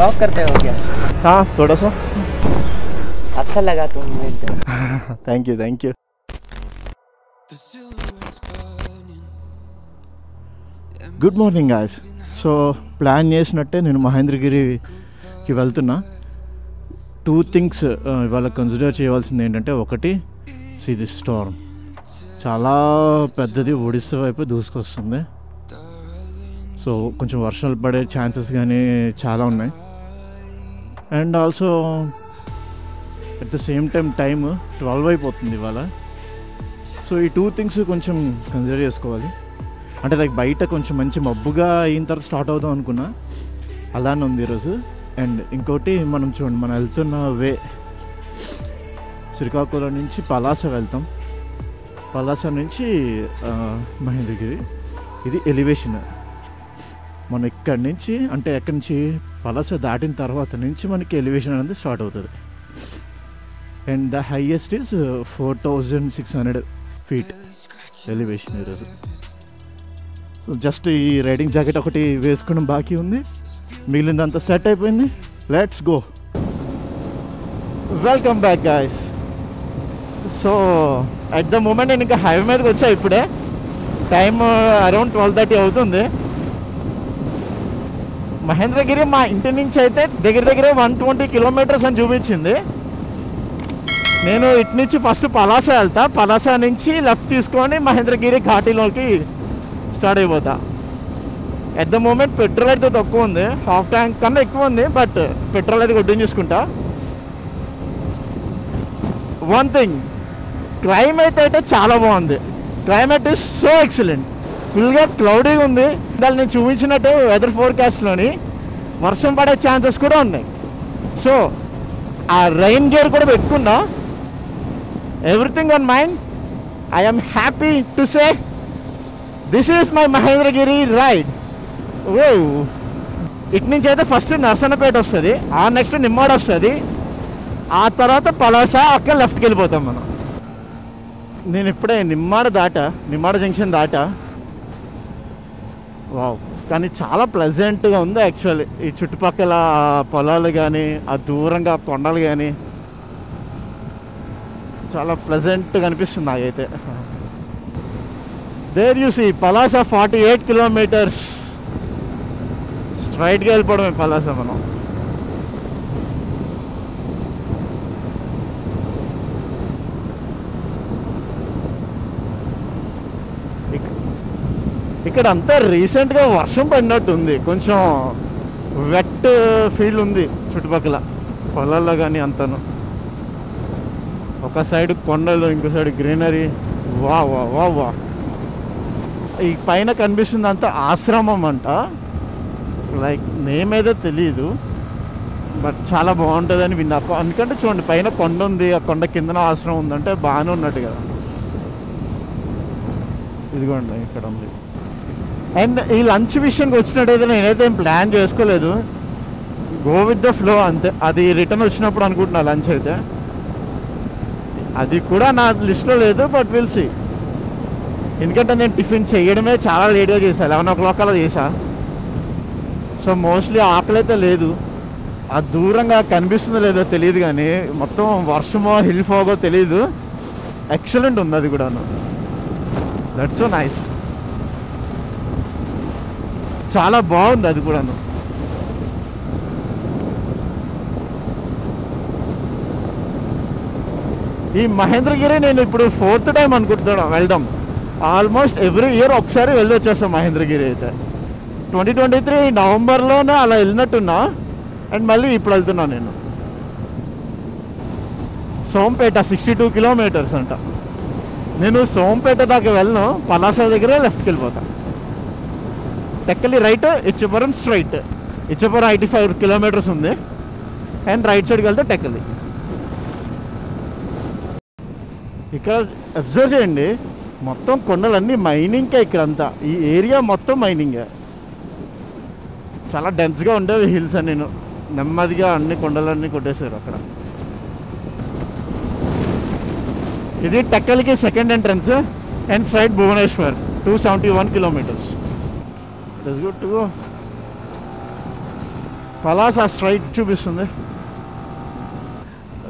Blog करते हो क्या? हाँ थोड़ा सा। अच्छा लगा तुम मिलते। Thank you. Good morning guys. So plan చేసినట్టే నేను మహేంద్రగిరికి వెళ్తున్నా. 2 థింగ్స్ ఇవాళ కన్సిడర్ చేయవలసింది ఏంటంటే, ఒకటి సీ దిస్ స్టార్మ్, చాలా పెద్దది, ఒడిస్సా వైపు దూసుకొస్తుంది. సో కొంచెం వర్షాలు పడే ఛాన్సెస్ కానీ చాలా ఉన్నాయి. And also at the same time 12 అయిపోతుంది ఇవాళ. సో ఈ 2 థింగ్స్ కొంచెం కన్సిడర్ చేసుకోవాలి. అంటే లైక్ బయట కొంచెం మంచి మబ్బుగా అయిన తర్వాత స్టార్ట్ అవుదాం అనుకున్నా, అలానే ఉంది ఈరోజు. అండ్ ఇంకోటి, మనం చూడండి, మనం వెళ్తున్న వే శ్రీకాకుళం నుంచి పలాస వెళ్తాం, పలాస నుంచి మహేంద్రగిరి. ఇది ఎలివేషన్. మనం ఇక్కడి నుంచి, అంటే ఎక్కడి నుంచి, పలాస దాటిన తర్వాత నుంచి మనకి ఎలివేషన్ అనేది స్టార్ట్ అవుతుంది. And the highest is 4600 feet elevation ఈరోజు. జస్ట్ ఈ రైడింగ్ జాకెట్ ఒకటి వేసుకోవడం బాకీ ఉంది, మిగిలిందంతా సెట్ అయిపోయింది. Let's go. Welcome back guys. So at the moment నేను ఇంకా హైవే మీదకి వచ్చా. ఇప్పుడే టైం అరౌండ్ 12:30 అవుతుంది. మహేంద్రగిరి మా ఇంటి నుంచి అయితే దగ్గర 120 kilometers అని చూపించింది. నేను ఇటు నుంచి ఫస్ట్ పలాస వెళ్తా, పలాస నుంచి లెఫ్ట్ తీసుకొని మహేంద్రగిరి ఘాటీలోకి స్టార్ట్ అయిపోతా. ఎట్ ద మూమెంట్ పెట్రోల్ అయితే తక్కువ ఉంది, హాఫ్ ట్యాంక్ కన్నా ఎక్కువ ఉంది, బట్ పెట్రోల్ అయితే కొట్టించేసుకుంటా. వన్ థింగ్, క్లైమేట్ అయితే చాలా బాగుంది. Climate is so excellent. ఫుల్గా క్లౌడీగా ఉంది. దాన్ని నేను చూపించినట్టు వెదర్ ఫోర్కాస్ట్లోని వర్షం పడే ఛాన్సెస్ కూడా ఉన్నాయి. సో ఆ రైన్ గేర్ కూడా పెట్టుకున్నా. Everything on mind. I am happy to say this is my Mahendragiri ride. ఓ, ఇటు నుంచి అయితే ఫస్ట్ నర్సన్నపేట వస్తుంది, ఆ నెక్స్ట్ నిమ్మాడ వస్తుంది, ఆ తర్వాత పలాస, అక్కడ లెఫ్ట్కి వెళ్ళిపోతాం మనం. నేను ఇప్పుడే నిమ్మాడ జంక్షన్ దాటా. వావ్, కానీ చాలా ప్లెజెంట్గా ఉంది యాక్చువల్లీ. ఈ చుట్టుపక్కల పొలాలు కానీ, ఆ దూరంగా కొండలు కానీ చాలా ప్లెజెంట్గా అనిపిస్తుంది నాకైతే. There you see Palasa 48 kilometers. స్ట్రైట్గా వెళ్ళిపోవడమే పలాస మనం. ఇక్కడ అంతా రీసెంట్గా వర్షం పడినట్టుంది, కొంచెం వెట్ ఫీల్ ఉంది చుట్టుపక్కల పొలాల్లో కానీ అంతాను. ఒక సైడ్ కొండలు, ఇంకో సైడ్ గ్రీనరీ. వా వా వా వా. ఈ పైన కనిపిస్తుంది అంతా ఆశ్రమం అంట. లైక్ నేమ్ ఏదో తెలీదు, బట్ చాలా బాగుంటుందని విన్నా. ఎందుకంటే చూడండి, పైన కొండ ఉంది, ఆ కొండ కిందన ఆశ్రమం ఉందంటే బాగానే ఉన్నట్టు కదా. ఇదిగోండి ఇక్కడ ఉంది. అండ్ ఈ లంచ్ విషయానికి వచ్చినట్టయితే నేనైతే ఏం ప్లాన్ చేసుకోలేదు, గో విత్ ద ఫ్లో అంతే. అది రిటర్న్ వచ్చినప్పుడు అనుకుంటున్నా లంచ్ అయితే. అది కూడా నా లిస్ట్లో లేదు, బట్ విల్ సీ. ఎందుకంటే నేను టిఫిన్ చేయడమే చాలా లేట్గా చేశాను, 11 o'clock అలా చేశా. సో మోస్ట్లీ ఆకలి అయితే లేదు. ఆ దూరంగా కనిపిస్తుందో లేదో తెలియదు, కానీ మొత్తం వర్షమో హిల్ ఫాగో తెలీదు. ఎక్సలెంట్ ఉంది అది కూడా. That's so nice. చాలా బాగుంది అది కూడాను. ఈ మహేంద్రగిరి నేను ఇప్పుడు 4th time అనుకుంటున్నాను వెళ్ళడం. ఆల్మోస్ట్ ఎవ్రీ ఇయర్ ఒకసారి వెళ్ళి వచ్చేస్తాం మహేంద్రగిరి అయితే. 2023 నవంబర్లోనే అలా వెళ్ళినట్టున్నా, అండ్ మళ్ళీ ఇప్పుడు వెళ్తున్నా నేను. సోంపేట 62 kilometers అంట. నేను సోంపేట దాకా వెళ్ళను, పలాస దగ్గర లెఫ్ట్కి వెళ్ళిపోతా. Tekkali right, Ichchapuram straight. Ichchapuram 85 kilometers ఉంది, అండ్ రైట్ సైడ్కి వెళ్తే టెక్కలి. ఇక్కడ అబ్జర్వ్ చేయండి, మొత్తం కొండలన్నీ మైనింగ్కే ఇక్కడంతా. ఈ ఏరియా మొత్తం మైనింగే. చాలా డెన్స్గా ఉండేవి హిల్స్ అని. నేను నెమ్మదిగా అన్ని కొండలన్నీ కొట్టేశారు అక్కడ. ఇది టెక్కలికి second entrance, and straight Bhubaneswar 271 kilometers. Let's go to go. Palasa straight చూపిస్తుంది.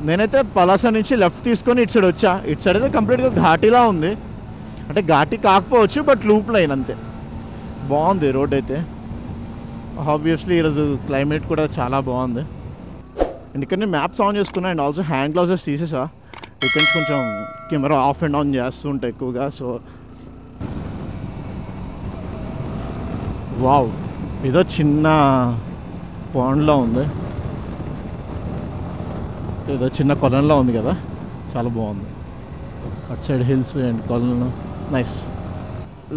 నేనైతే పలాస నుంచి లెఫ్ట్ తీసుకొని ఇటు సైడ్ వచ్చా. ఇటు సైడ్ అయితే కంప్లీట్గా ఘాటీలా ఉంది. అంటే ఘాటీ కాకపోవచ్చు, బట్ లూప్ లైన్ అంతే. బాగుంది రోడ్ అయితే. ఆబ్వియస్లీ ఈరోజు క్లైమేట్ కూడా చాలా బాగుంది. అండ్ ఇక్కడ నేను మ్యాప్స్ ఆన్ చేసుకున్నా. అండ్ ఆల్సో హ్యాండ్ గ్లౌజెస్ తీసేసా. ఇక్కడ నుంచి కొంచెం కెమెరా ఆఫ్ అండ్ ఆన్ చేస్తూ ఉంటాయి ఎక్కువగా. సో వావ్, ఏదో చిన్న పాండ్లో ఉంది, ఏదో చిన్న కొలంలో ఉంది కదా, చాలా బాగుంది. అటు సైడ్ హిల్స్ అండ్ కొలను నైస్.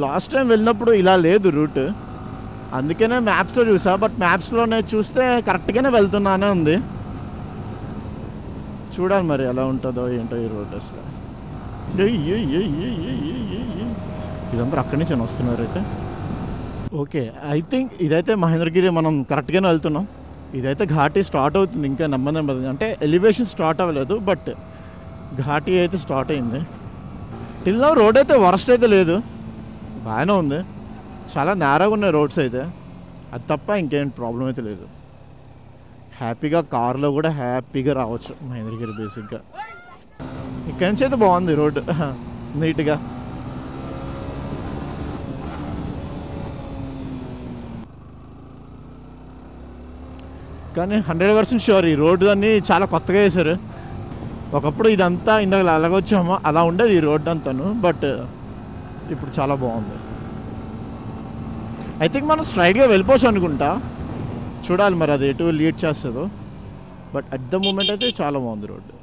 లాస్ట్ టైం వెళ్ళినప్పుడు ఇలా లేదు రూట్, అందుకనే మ్యాప్స్లో చూసా. బట్ మ్యాప్స్లోనే చూస్తే కరెక్ట్గానే వెళ్తున్నానే ఉంది. చూడాలి మరి ఎలా ఉంటుందో ఏంటో ఈ రోడ్ అసలు. ఇదంతా అక్కడి నుంచి వస్తున్నారు అయితే. ఓకే, ఐ థింక్ ఇదైతే మహేంద్రగిరి మనం కరెక్ట్గానే వెళ్తున్నాం. ఇదైతే ఘాటీ స్టార్ట్ అవుతుంది, ఇంకా నెమ్మది. అంటే ఎలివేషన్ స్టార్ట్ అవ్వలేదు, బట్ ఘాటీ అయితే స్టార్ట్ అయింది. టిల్ నౌ రోడ్ అయితే వర్స్ట్ అయితే లేదు, బాగానే ఉంది. చాలా నేరోగా ఉన్నాయి రోడ్స్ అయితే, అది తప్ప ఇంకేం ప్రాబ్లం అయితే లేదు. హ్యాపీగా కార్లో కూడా హ్యాపీగా రావచ్చు మహేంద్రగిరి బేసిక్గా. ఇక్కడి నుంచి అయితే బాగుంది రోడ్, నీట్గా. కానీ 100% షూర్ ఈ రోడ్డు అన్నీ చాలా కొత్తగా వేశారు. ఒకప్పుడు ఇదంతా ఇందాక అలాగొచ్చామో అలా ఉండేది ఈ రోడ్డు అంతాను, బట్ ఇప్పుడు చాలా బాగుంది. ఐ థింక్ మనం స్ట్రైట్గా వెళ్ళిపోవచ్చు అనుకుంటా, చూడాలి మరి అది ఎటు లీడ్ చేస్తుందో. బట్ అట్ ద మూమెంట్ అయితే చాలా బాగుంది రోడ్డు.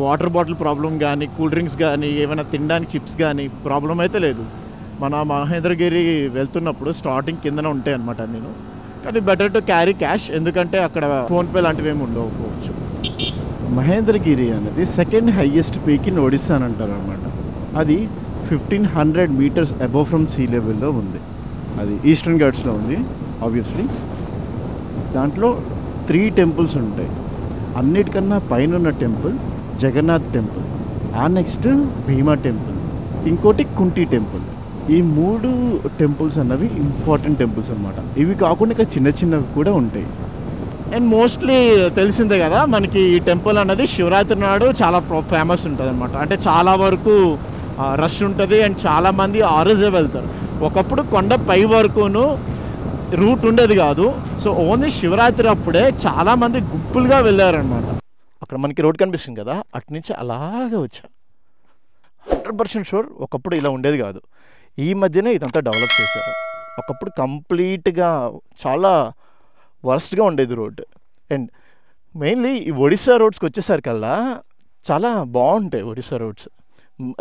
వాటర్ బాటిల్ ప్రాబ్లం కానీ, కూల్ డ్రింక్స్ కానీ, ఏమైనా తినడానికి చిప్స్ కానీ ప్రాబ్లం అయితే లేదు. మన మహేంద్రగిరి వెళ్తున్నప్పుడు స్టార్టింగ్ కిందన ఉంటాయి అనమాట నేను. కానీ బెటర్ టు క్యారీ క్యాష్, ఎందుకంటే అక్కడ ఫోన్పే లాంటివి ఏమి ఉండకపోవచ్చు. మహేంద్రగిరి అనేది second highest peak in Odisha అని అంటారు అనమాట. అది 1500 meters అబోవ్ ఫ్రమ్ సీ లెవెల్లో ఉంది. అది ఈస్టర్న్ ఘాట్స్లో ఉంది ఆబ్వియస్లీ. దాంట్లో 3 temples ఉంటాయి. అన్నిటికన్నా పైన ఉన్న టెంపుల్ జగన్నాథ్ టెంపుల్, ఆ నెక్స్ట్ భీమా టెంపుల్, ఇంకోటి కుంటి టెంపుల్. ఈ 3 temples అన్నవి ఇంపార్టెంట్ టెంపుల్స్ అనమాట. ఇవి కాకుండా ఇంకా చిన్నవి కూడా ఉంటాయి. అండ్ మోస్ట్లీ తెలిసిందే కదా మనకి, ఈ టెంపుల్ అన్నది శివరాత్రి నాడు చాలా ఫేమస్ ఉంటుంది అనమాట. అంటే చాలా వరకు రష్ ఉంటుంది అండ్ చాలామంది ఆ రోజే వెళ్తారు. ఒకప్పుడు కొండ పై వరకును రూట్ ఉండేది కాదు. సో ఓన్లీ శివరాత్రి అప్పుడే చాలామంది గుంపులుగా వెళ్ళారనమాట. అక్కడ మనకి రోడ్ కనిపిస్తుంది కదా, అటు నుంచి అలాగే వచ్చా. 100% షూర్ ఒకప్పుడు ఇలా ఉండేది కాదు. ఈ మధ్యనే ఇదంతా డెవలప్ చేశారు. ఒకప్పుడు కంప్లీట్గా చాలా వర్స్ట్గా ఉండేది రోడ్. అండ్ మెయిన్లీ ఈ ఒడిస్సా రోడ్స్కి వచ్చేసరికల్లా చాలా బాగుంటాయి Odisha roads,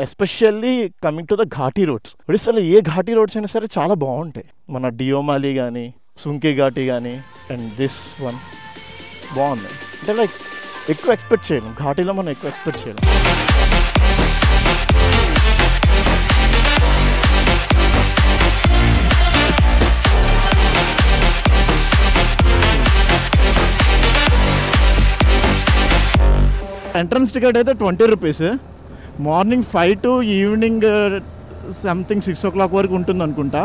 especially coming to the ghati roads. ఒడిస్సాలో ఏ ఘాటీ రోడ్స్ అయినా సరే చాలా బాగుంటాయి. మన డియోమాలి కానీ, సుంకి ఘాటీ కానీ, అండ్ దిస్ వన్ బాగుంది. అంటే లైక్ ఎక్కువ ఎక్స్పెక్ట్ చేయను, ఘాటీలో మనం ఎక్కువ ఎక్స్పెక్ట్ చేయను. ఎంట్రన్స్ టికెట్ అయితే 20 rupees. Morning 5 to evening something 6 o'clock వరకు ఉంటుంది అనుకుంటా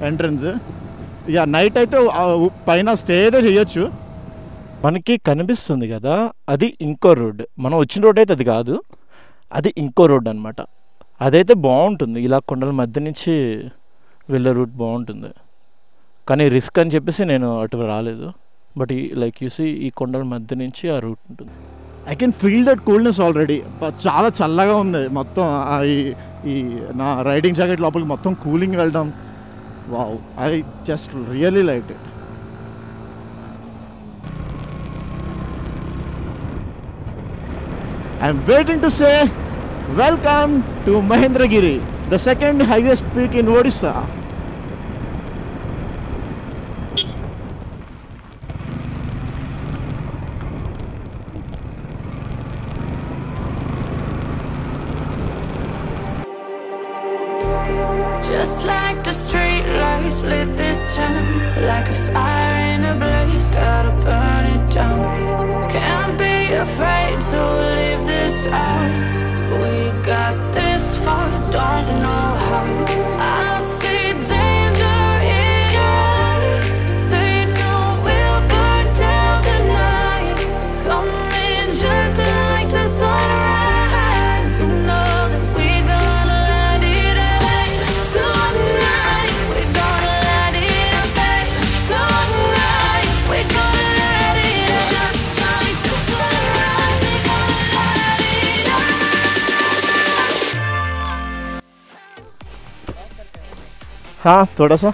ఎంట్రన్స్. ఇక నైట్ అయితే పైన స్టే అయితే చేయొచ్చు. మనకి కనిపిస్తుంది కదా, అది ఇంకో రోడ్. మనం వచ్చిన రోడ్ అయితే అది కాదు, అది ఇంకో రోడ్ అనమాట. అదైతే బాగుంటుంది, ఇలా కొండల మధ్య నుంచి వెళ్ళే రూట్ బాగుంటుంది. కానీ రిస్క్ అని చెప్పేసి నేను అటు రాలేదు. బట్ లైక్ యూసి ఈ కొండల మధ్య నుంచి ఆ రూట్ ఉంటుంది. I can feel that coolness already. చాలా చల్లగా ఉంది మొత్తం. ఈ నా రైడింగ్ జాకెట్ లోపలికి మొత్తం కూలింగ్ వెళ్ళడం, wow, I just really like it. I'm waiting to say welcome to Mahendragiri, the second highest peak in Odisha. Just like the street lights lit this town, like a fire in a blaze, gotta burn it down. Can't be afraid to leave this out. We got this far, don't know how. I see danger in your eyes. They know we'll burn down हाँ थोड़ा सा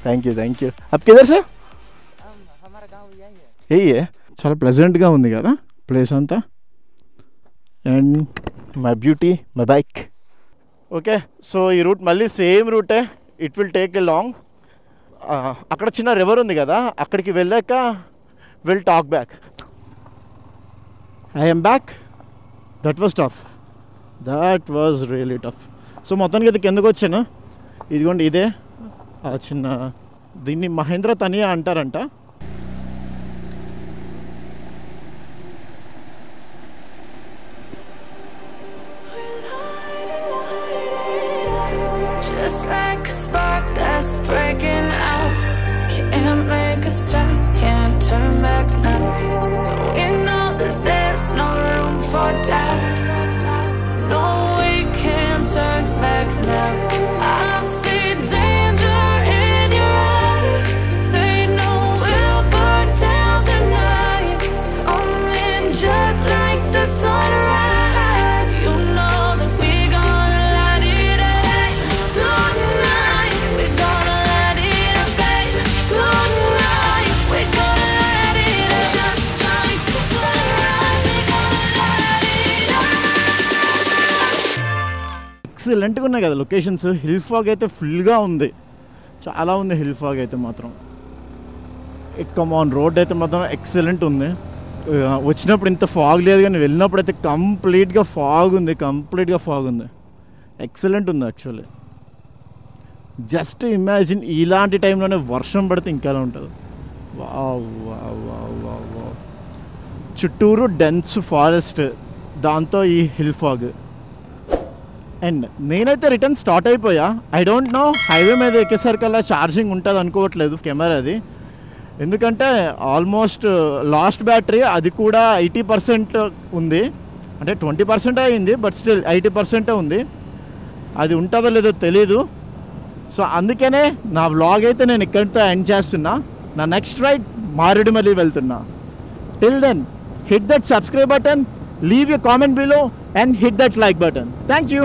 thank you अब किधर से हमारा गांव यही है यही है చాలా ప్లెజెంట్గా ఉంది కదా ప్లేస్ అంతా and my beauty my bike okay so ఈ రూట్ మళ్ళీ సేమ్ రూటే it will take a long అక్కడ చిన్న రివర్ ఉంది కదా అక్కడికి వెళ్ళాక will talk back I am back that was really tough so మొత్తానికి ఇది కిందకు వచ్చాను ఇదిగోండి ఇదే ఆ చిన్న దీన్ని మహేంద్ర తనియా అంటారంట Just like a spark that's breaking out. Can't make a stop, can't turn back now. We know that there's no room for doubt. No, we can't turn back now. I see danger in your eyes. They know we'll burn down the night. Coming just like the sunrise. You know that we're gonna light it up. Tonight, we're gonna let it up, babe. Tonight, we're gonna let it up. Just like the sunrise, we're gonna let it up. ఎక్సలెంట్గా ఉన్నాయి కదా locations hill fog అయితే ఫుల్గా ఉంది చాలా ఉంది hill fog అయితే మాత్రం కమాన్ రోడ్ అయితే మాత్రం ఎక్సలెంట్ ఉంది వచ్చినప్పుడు ఇంత ఫాగ్ లేదు కానీ వెళ్ళినప్పుడు అయితే కంప్లీట్గా ఫాగ్ ఉంది ఎక్సలెంట్ ఉంది యాక్చువల్లీ జస్ట్ ఇమాజిన్ ఇలాంటి టైంలోనే వర్షం పడితే ఇంకా ఉంటుంది wow wow wow wow wow చుట్టూరు డెన్స్ ఫారెస్ట్ దాంతో ఈ హిల్ ఫాగ్ అండ్ నేనైతే రిటర్న్ స్టార్ట్ అయిపోయా ఐ డోంట్ నో హైవే మీద ఎక్కేసరికల్లా ఛార్జింగ్ ఉంటుంది అనుకోవట్లేదు కెమెరాది ఎందుకంటే ఆల్మోస్ట్ లాస్ట్ బ్యాటరీ అది కూడా 80% ఉంది అంటే 20% అయింది బట్ స్టిల్ 80% ఉంది అది ఉంటుందో లేదో తెలీదు సో అందుకనే నా వ్లాగ్ అయితే నేను ఇక్కడితో ఎండ్ చేస్తున్నా నా నెక్స్ట్ రైడ్ మారేడుమల్లి వెళ్తున్నా till then hit that subscribe button leave you comment below and hit that like button thank you